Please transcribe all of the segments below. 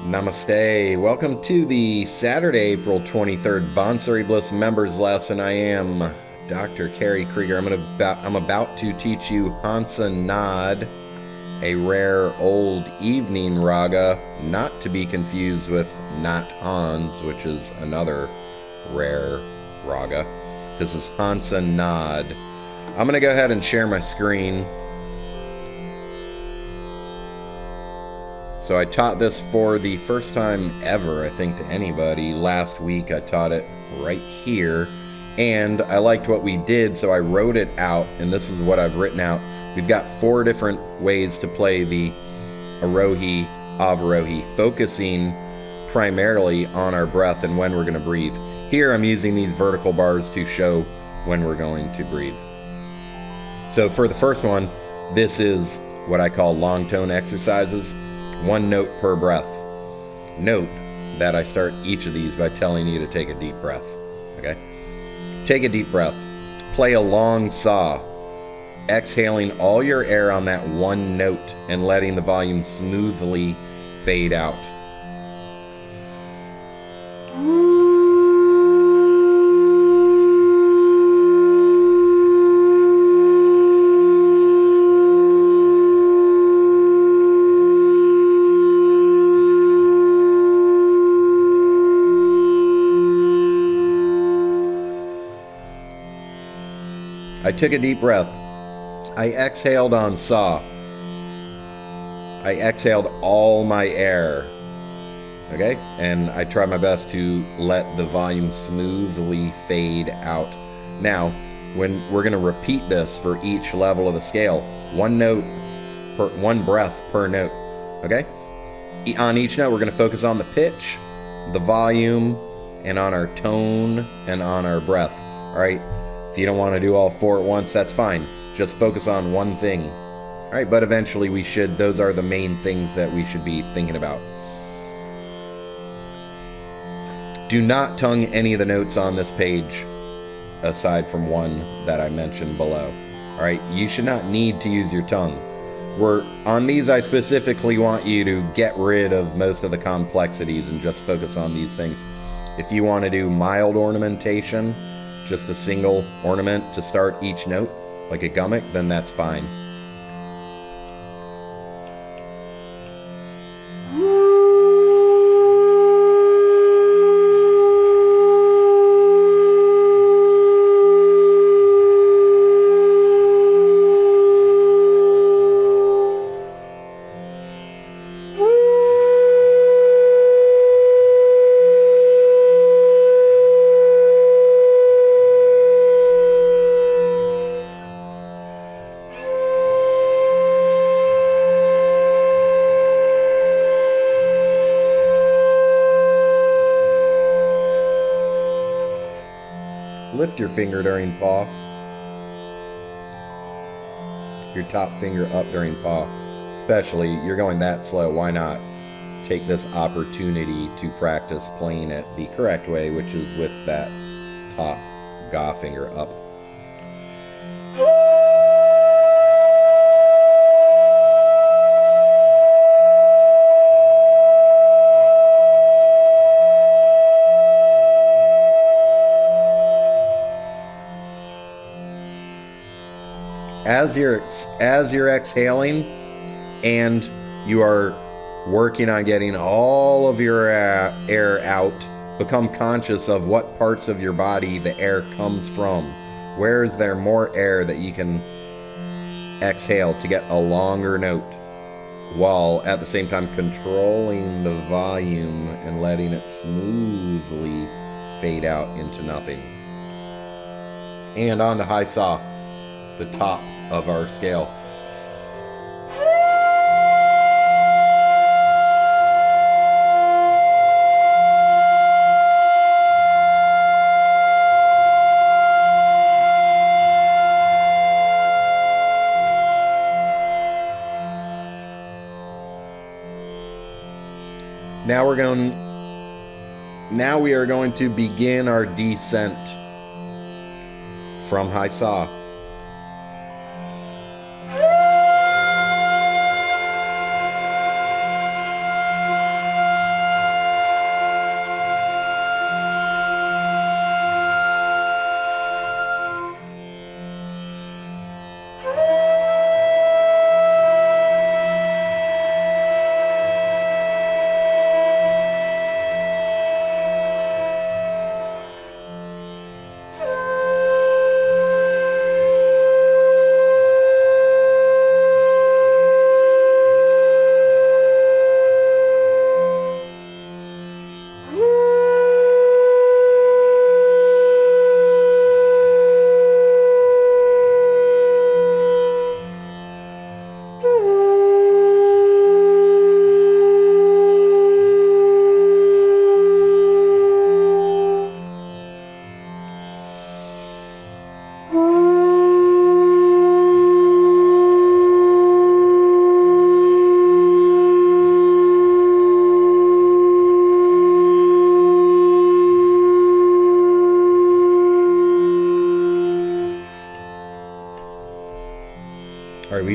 Namaste. Welcome to the Saturday, April 23rd Bansuri Bliss members lesson. I am Dr. Kerry Kriger. I'm about to teach you Hansa Nad, a rare old evening raga, not to be confused with Nat Hans, which is another rare raga. This is Hansa Nad. I'm going to go ahead and share my screen. So I taught this for the first time ever, I think, to anybody. Last week I taught it right here, and I liked what we did, so I wrote it out, and this is what I've written out. We've got 4 different ways to play the Arohi, Avarohi, focusing primarily on our breath and when we're going to breathe. Here I'm using these vertical bars to show when we're going to breathe. So for the first one, this is what I call long tone exercises. 1 note per breath. Note that I start each of these by telling you to take a deep breath. Okay? Take a deep breath. Play a long saw, exhaling all your air on that 1 note and letting the volume smoothly fade out. I took a deep breath. I exhaled on saw. I exhaled all my air. Okay? And I tried my best to let the volume smoothly fade out. Now, when we're going to repeat this for each level of the scale, 1 breath per note. Okay? On each note, we're going to focus on the pitch, the volume, and on our tone, and on our breath. All right? If you don't want to do all 4 at once, that's fine. Just focus on one thing. All right, but eventually those are the main things that we should be thinking about. Do not tongue any of the notes on this page, aside from one that I mentioned below. All right, you should not need to use your tongue. On these, I specifically want you to get rid of most of the complexities and just focus on these things. If you want to do mild ornamentation, just a single ornament to start each note, like a gummick, then that's fine. Lift your finger during paw. Your top finger up during paw. Especially, you're going that slow, why not take this opportunity to practice playing it the correct way, which is with that top ga finger up. As you're exhaling and you are working on getting all of your air out, become conscious of what parts of your body the air comes from. Where is there more air that you can exhale to get a longer note, while at the same time controlling the volume and letting it smoothly fade out into nothing. And on to high saw, the top of our scale. Now we are going to begin our descent from high saw.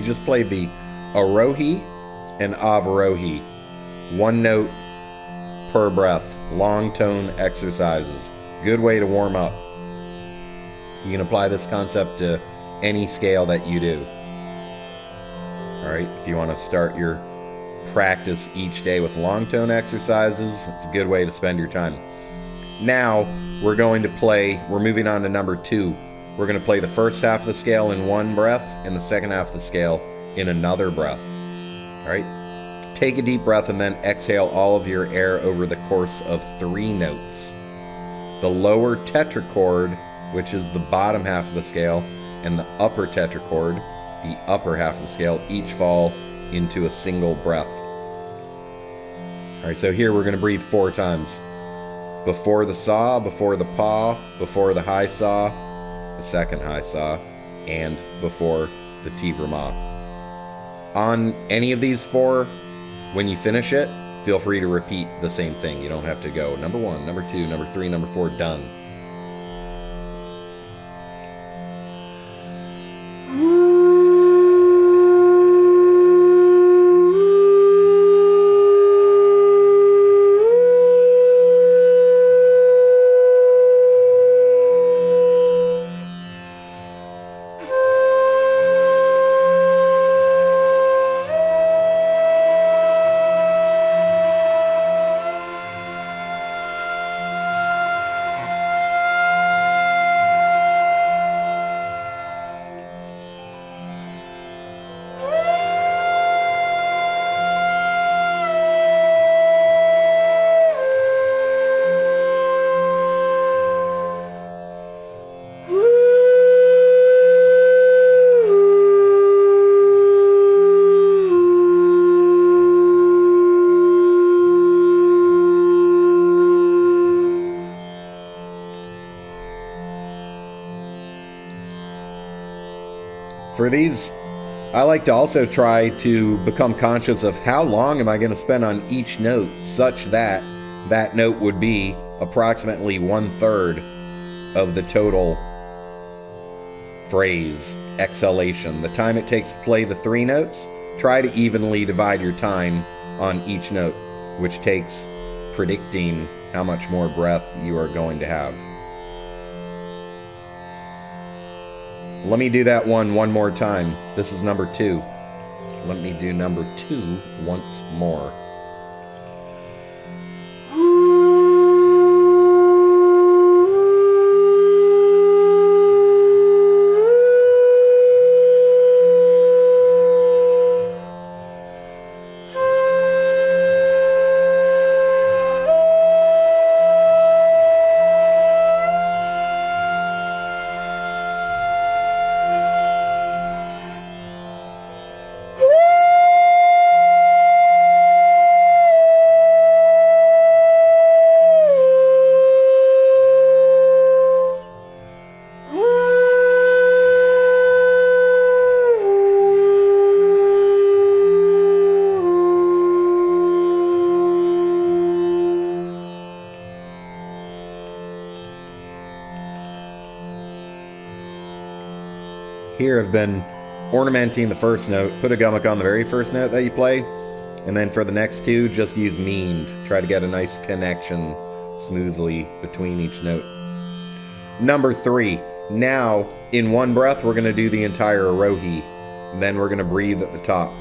just played the Arohi and Avarohi. One note per breath. Long tone exercises. Good way to warm up. You can apply this concept to any scale that you do. Alright, if you want to start your practice each day with long tone exercises, it's a good way to spend your time. Now, we're moving on to number 2. We're going to play the first half of the scale in one breath and the second half of the scale in another breath. Alright? Take a deep breath and then exhale all of your air over the course of 3 notes. The lower tetrachord, which is the bottom half of the scale, and the upper tetrachord, the upper half of the scale, each fall into a single breath. Alright, so here we're going to breathe 4 times. Before the saw, before the paw, before the high saw, the second high saw, and before the tivrama. On any of these 4, when you finish it, feel free to repeat the same thing. You don't have to go number 1, number 2, number 3, number 4, done. For these, I like to also try to become conscious of how long am I going to spend on each note, such that that note would be approximately 1/3 of the total phrase, exhalation. The time it takes to play the 3 notes, try to evenly divide your time on each note, which takes predicting how much more breath you are going to have. Let me do that one more time. This is number 2. Let me do number 2 once more. Here I've been ornamenting the first note. Put a gummock on the very first note that you play, and then for the next 2, just use meaned. Try to get a nice connection smoothly between each note. Number 3. Now, in one breath, we're going to do the entire Arohi. Then we're going to breathe at the top,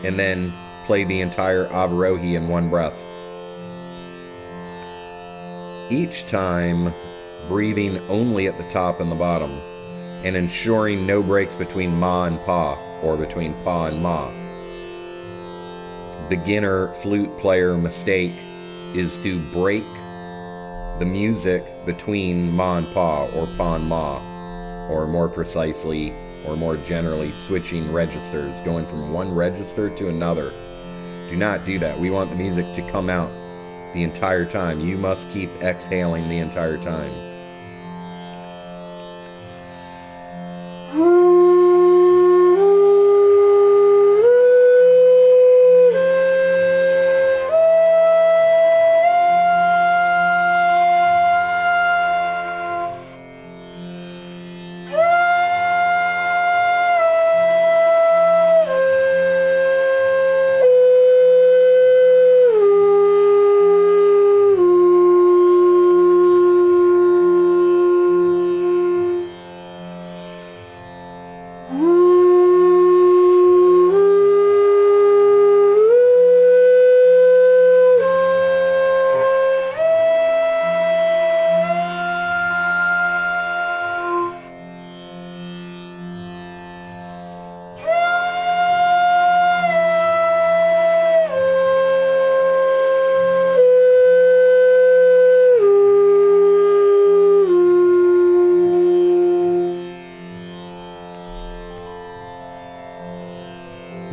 and then play the entire Avarohi in one breath. Each time, breathing only at the top and the bottom, and ensuring no breaks between ma and pa, or between pa and ma. Beginner flute player mistake is to break the music between ma and pa, or pa and ma, or more precisely, or more generally, switching registers, going from one register to another. Do not do that. We want the music to come out the entire time. You must keep exhaling the entire time.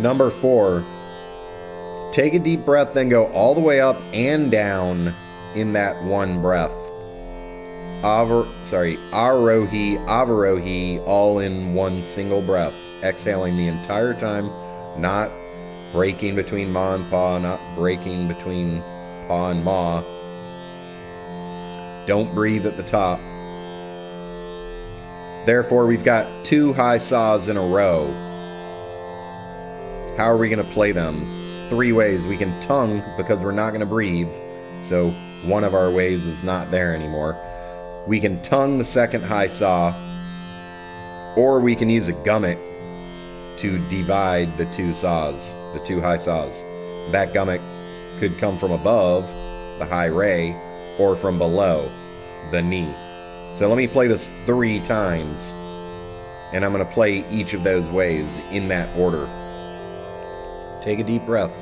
Number 4. Take a deep breath, then go all the way up and down in that one breath. Arohi, avarohi, all in one single breath. Exhaling the entire time, not breaking between ma and pa, not breaking between pa and ma. Don't breathe at the top. Therefore, we've got 2 high saws in a row. How are we going to play them? 3 ways. We can tongue because we're not going to breathe, so one of our ways is not there anymore. We can tongue the second high saw, or we can use a gummit to divide the 2 saws, the 2 high saws. That gummit could come from above, the high re, or from below, the ni. So let me play this 3 times, and I'm going to play each of those ways in that order. Take a deep breath.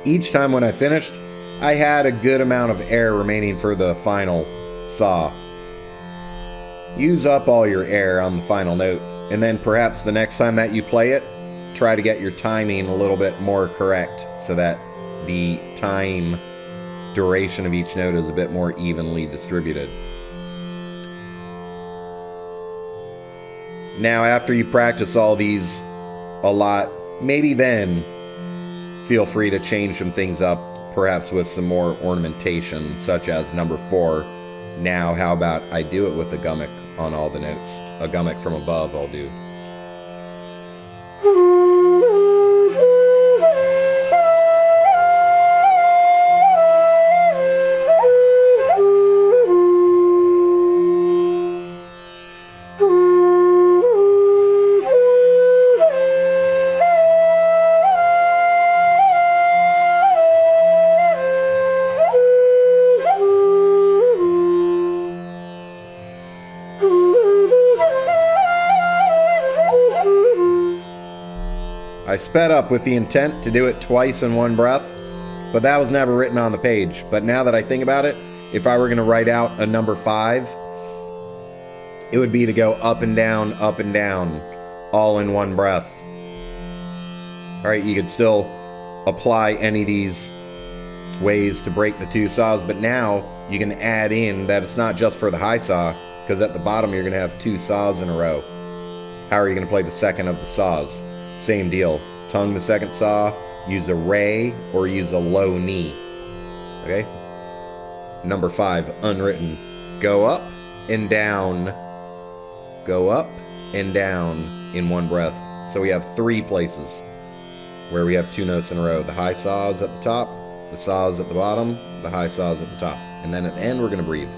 Each time when I finished, I had a good amount of air remaining for the final saw. Use up all your air on the final note, and then perhaps the next time that you play it, try to get your timing a little bit more correct so that the time duration of each note is a bit more evenly distributed. Now, after you practice all these a lot, maybe then feel free to change some things up, perhaps with some more ornamentation, such as number 4. Now, how about I do it with a gummit on all the notes? A gummit from above I'll do. I sped up with the intent to do it twice in one breath, but that was never written on the page. But now that I think about it, if I were going to write out a number 5, it would be to go up and down, all in one breath. Alright, you could still apply any of these ways to break the 2 saws, but now you can add in that it's not just for the high saw, because at the bottom you're going to have 2 saws in a row. How are you going to play the second of the saws? Same deal. Tongue the second saw, use a re or use a low ni. Okay? Number 5, unwritten. Go up and down. Go up and down in one breath. So we have 3 places where we have 2 notes in a row. The high saws at the top, the saws at the bottom, the high saws at the top. And then at the end we're going to breathe.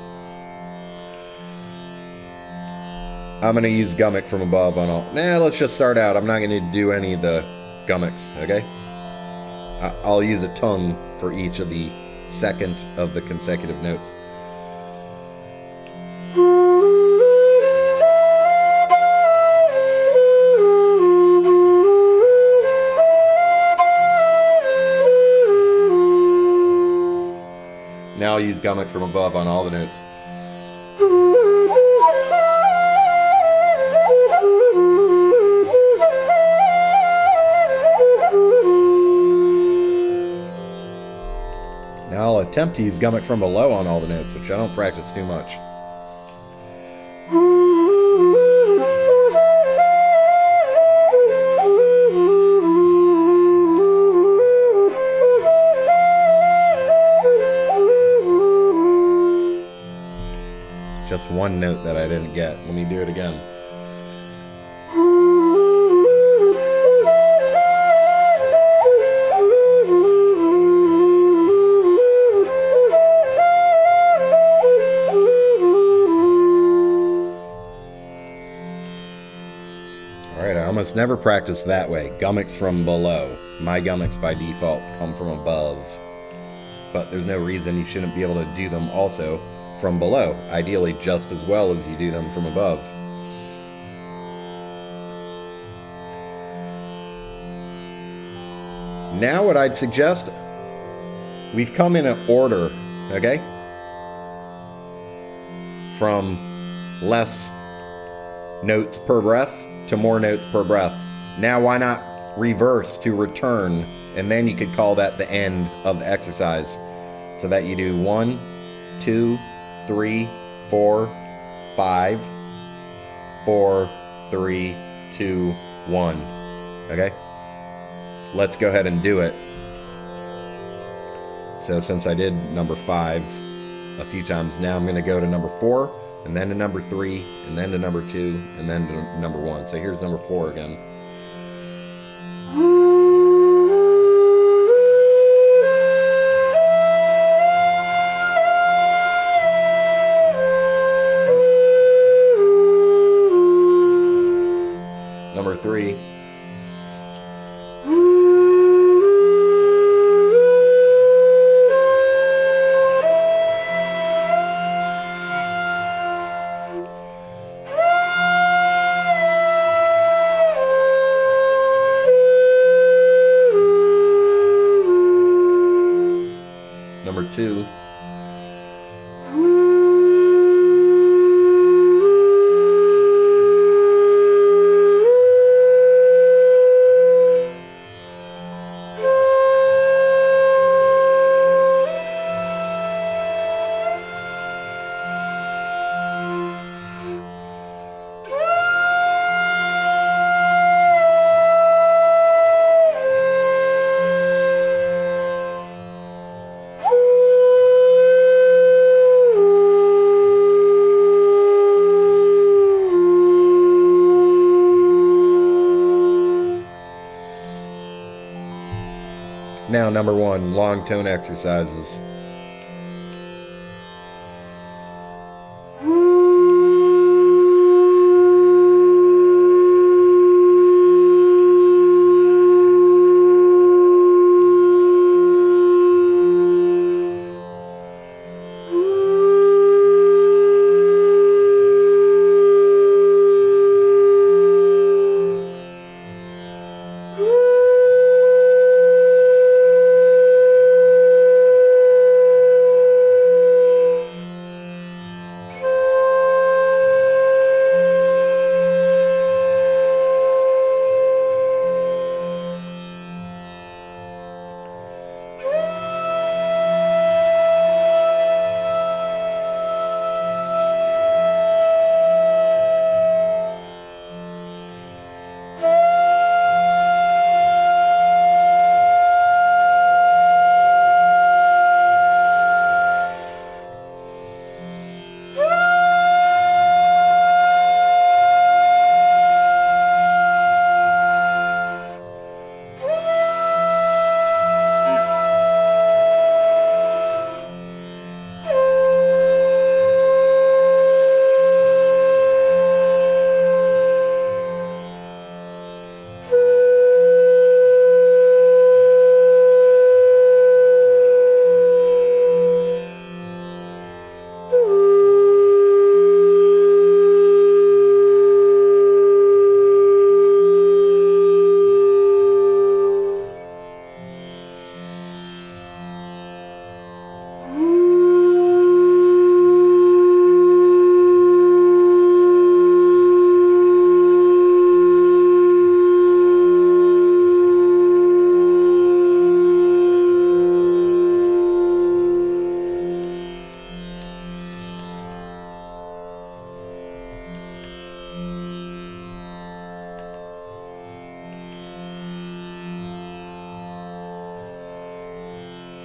I'm going to use gummit from above on all. Let's just start out. I'm not going to do any of the gummits, okay? I'll use a tongue for each of the second of the consecutive notes. Now I'll use gummit from above on all the notes. Now I'll attempt to use gummit from below on all the notes, which I don't practice too much. Just one note that I didn't get. Let me do it again. It's never practiced that way. Gummicks from below. My gummicks by default come from above. But there's no reason you shouldn't be able to do them also from below. Ideally just as well as you do them from above. Now what I'd suggest, we've come in an order, okay? From less notes per breath to more notes per breath. Now why not reverse to return, and then you could call that the end of the exercise. So that you do 1, 2, 3, 4, 5, 4, 3, 2, 1. Okay? Let's go ahead and do it. So since I did number 5 a few times, now I'm going to go to number 4, and then to number 3, and then to number 2, and then to number 1. So here's number 4 again. Number 3. Number 2. Now, number 1, long tone exercises.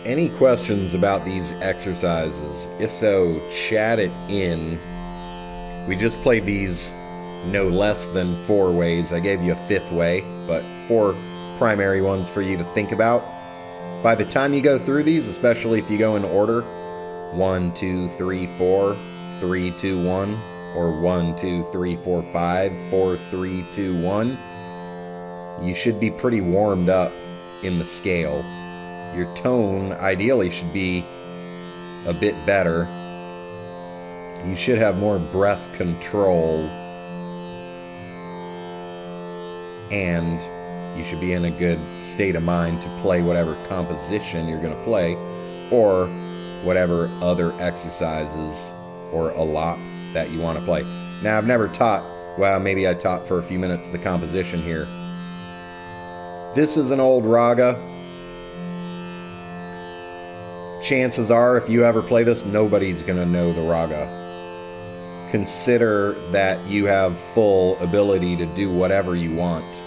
Any questions about these exercises? If so, chat it in. We just played these no less than 4 ways. I gave you a 5th way, but 4 primary ones for you to think about. By the time you go through these, especially if you go in order, 1, 2, 3, 4, 3, 2, 1, or 1, 2, 3, 4, 5, 4, 3, 2, 1, you should be pretty warmed up in the scale. Your tone ideally should be a bit better. You should have more breath control, and you should be in a good state of mind to play whatever composition you're going to play, or whatever other exercises or alap that you want to play. Now, I've never taught, well, maybe I taught for a few minutes the composition here. This is an old raga. Chances are, if you ever play this, nobody's going to know the raga. Consider that you have full ability to do whatever you want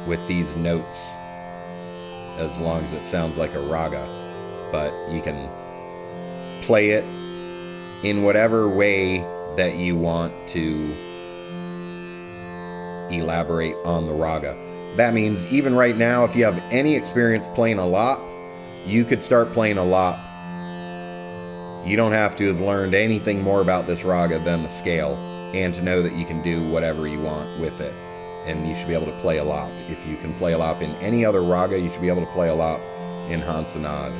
with these notes, as long as it sounds like a raga. But you can play it in whatever way that you want to elaborate on the raga. That means even right now, if you have any experience playing alap, you could start playing alap. You don't have to have learned anything more about this raga than the scale, and to know that you can do whatever you want with it. And you should be able to play alap. If you can play alap in any other raga, you should be able to play alap in Hansa Nad.